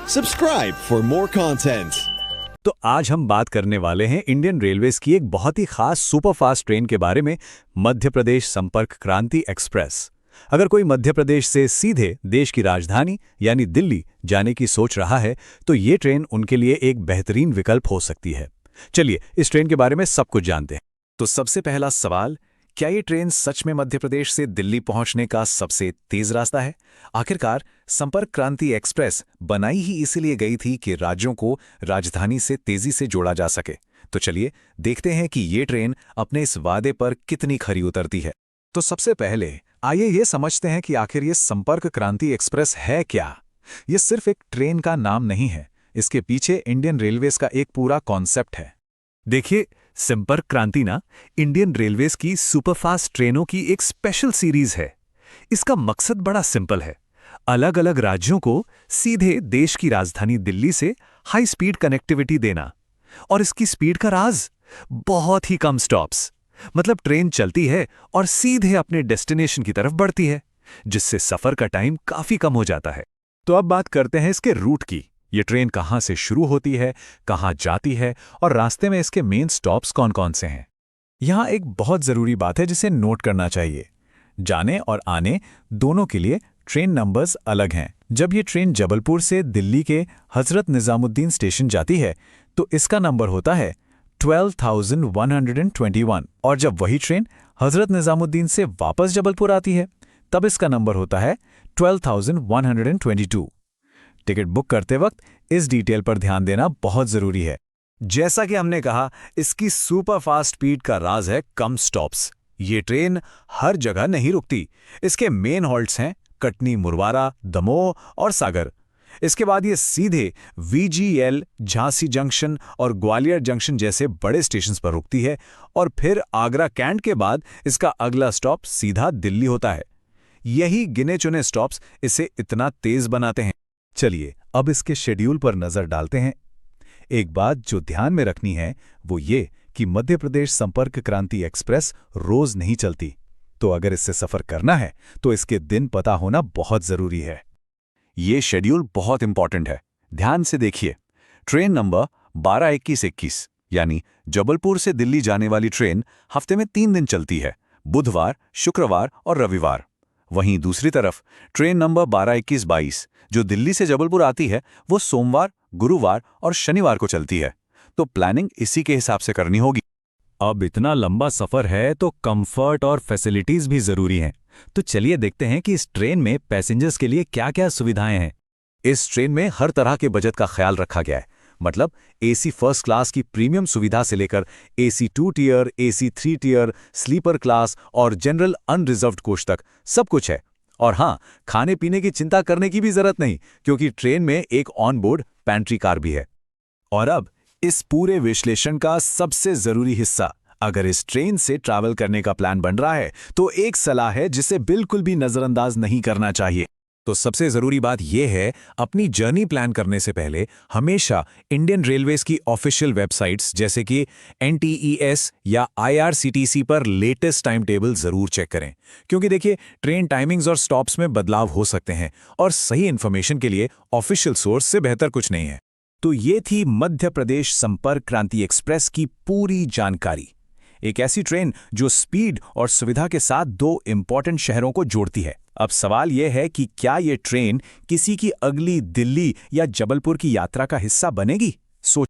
Subscribe for more content. तो आज हम बात करने वाले हैं इंडियन रेलवेज की एक बहुत ही खास सुपरफास्ट ट्रेन के बारे में, मध्य प्रदेश संपर्क क्रांति एक्सप्रेस। अगर कोई मध्य प्रदेश से सीधे देश की राजधानी यानी दिल्ली जाने की सोच रहा है तो ये ट्रेन उनके लिए एक बेहतरीन विकल्प हो सकती है। चलिए इस ट्रेन के बारे में सब कुछ जानते हैं। तो सबसे पहला सवाल, क्या ये ट्रेन सच में मध्य प्रदेश से दिल्ली पहुंचने का सबसे तेज रास्ता है? आखिरकार संपर्क क्रांति एक्सप्रेस बनाई ही इसीलिए गई थी कि राज्यों को राजधानी से तेजी से जोड़ा जा सके। तो चलिए देखते हैं कि ये ट्रेन अपने इस वादे पर कितनी खरी उतरती है। तो सबसे पहले आइए ये समझते हैं कि आखिर ये संपर्क क्रांति एक्सप्रेस है क्या। ये सिर्फ एक ट्रेन का नाम नहीं है, इसके पीछे इंडियन रेलवेज का एक पूरा कॉन्सेप्ट है। देखिए, संपर्क क्रांति ना इंडियन रेलवेज की सुपरफास्ट ट्रेनों की एक स्पेशल सीरीज है। इसका मकसद बड़ा सिंपल है, अलग अलग राज्यों को सीधे देश की राजधानी दिल्ली से हाई स्पीड कनेक्टिविटी देना। और इसकी स्पीड का राज, बहुत ही कम स्टॉप्स। मतलब ट्रेन चलती है और सीधे अपने डेस्टिनेशन की तरफ बढ़ती है, जिससे सफर का टाइम काफी कम हो जाता है। तो अब बात करते हैं इसके रूट की। ये ट्रेन कहाँ से शुरू होती है, कहाँ जाती है और रास्ते में इसके मेन स्टॉप्स कौन कौन से हैं। यहाँ एक बहुत ज़रूरी बात है जिसे नोट करना चाहिए। जाने और आने दोनों के लिए ट्रेन नंबर्स अलग हैं। जब ये ट्रेन जबलपुर से दिल्ली के हजरत निजामुद्दीन स्टेशन जाती है तो इसका नंबर होता है 12,121, और जब वही ट्रेन हजरत निजामुद्दीन से वापस जबलपुर आती है तब इसका नंबर होता है 12,122। टिकट बुक करते वक्त इस डिटेल पर ध्यान देना बहुत जरूरी है। जैसा कि हमने कहा, इसकी सुपरफास्ट स्पीड का राज है कम स्टॉप्स। ये ट्रेन हर जगह नहीं रुकती। इसके मेन हॉल्ट्स हैं कटनी, मुरवारा, दमोह और सागर। इसके बाद ये सीधे VGL, झांसी जंक्शन और ग्वालियर जंक्शन जैसे बड़े स्टेशंस पर रुकती है, और फिर आगरा कैंट के बाद इसका अगला स्टॉप सीधा दिल्ली होता है। यही गिने चुने स्टॉप्स इसे इतना तेज बनाते हैं। चलिए अब इसके शेड्यूल पर नजर डालते हैं। एक बात जो ध्यान में रखनी है वो ये कि मध्य प्रदेश संपर्क क्रांति एक्सप्रेस रोज नहीं चलती। तो अगर इससे सफर करना है तो इसके दिन पता होना बहुत जरूरी है। ये शेड्यूल बहुत इंपॉर्टेंट है, ध्यान से देखिए। ट्रेन नंबर 12-21-21 यानी जबलपुर से दिल्ली जाने वाली ट्रेन हफ्ते में 3 दिन चलती है, बुधवार, शुक्रवार और रविवार। वहीं दूसरी तरफ ट्रेन नंबर 12-21-22 जो दिल्ली से जबलपुर आती है वो सोमवार, गुरुवार और शनिवार को चलती है। तो प्लानिंग इसी के हिसाब से करनी होगी। अब इतना लंबा सफर है तो कंफर्ट और फैसिलिटीज भी जरूरी हैं। तो चलिए देखते हैं कि इस ट्रेन में पैसेंजर्स के लिए क्या-क्या सुविधाएं हैं। इस ट्रेन में हर तरह के बजट का ख्याल रखा गया है। मतलब AC फर्स्ट क्लास की प्रीमियम सुविधा से लेकर AC 2 tier, AC 3 tier, sleeper class और जनरल अनरिजर्व्ड कोच तक सब कुछ है। और हाँ, खाने पीने की चिंता करने की भी जरूरत नहीं, क्योंकि ट्रेन में एक ऑन बोर्ड पैंट्री कार भी है। और अब इस पूरे विश्लेषण का सबसे जरूरी हिस्सा, अगर इस ट्रेन से ट्रैवल करने का प्लान बन रहा है तो एक सलाह है जिसे बिल्कुल भी नजरअंदाज नहीं करना चाहिए। तो सबसे जरूरी बात यह है, अपनी जर्नी प्लान करने से पहले हमेशा इंडियन रेलवेज की ऑफिशियल वेबसाइट्स जैसे कि NTES या IRCTC पर लेटेस्ट टाइम टेबल जरूर चेक करें। क्योंकि देखिए, ट्रेन टाइमिंग्स और स्टॉप्स में बदलाव हो सकते हैं और सही इन्फॉर्मेशन के लिए ऑफिशियल सोर्स से बेहतर कुछ नहीं है। तो ये थी मध्य प्रदेश संपर्क क्रांति एक्सप्रेस की पूरी जानकारी। एक ऐसी ट्रेन जो स्पीड और सुविधा के साथ 2 इंपॉर्टेंट शहरों को जोड़ती है। अब सवाल यह है कि क्या ये ट्रेन किसी की अगली दिल्ली या जबलपुर की यात्रा का हिस्सा बनेगी? सोच